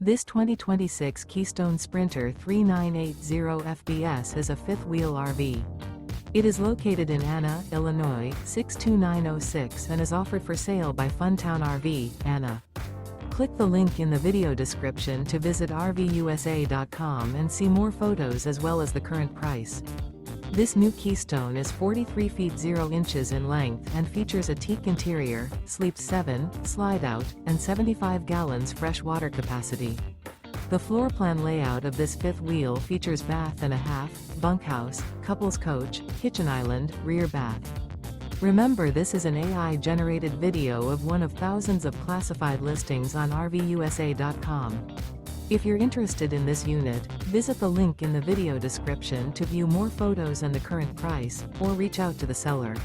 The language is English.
This 2026 Keystone Sprinter 3980 FBS is a fifth-wheel RV. It is located in Anna, Illinois, 62906 and is offered for sale by Funtown RV, Anna. Click the link in the video description to visit RVUSA.com and see more photos as well as the current price. This new Keystone is 43 feet 0 inches in length and features a teak interior, sleeps 7, slide-out, and 75 gallons fresh water capacity. The floor plan layout of this fifth wheel features bath and a half, bunkhouse, couples coach, kitchen island, rear bath. Remember, this is an AI-generated video of one of thousands of classified listings on RVUSA.com. If you're interested in this unit, visit the link in the video description to view more photos and the current price, or reach out to the seller.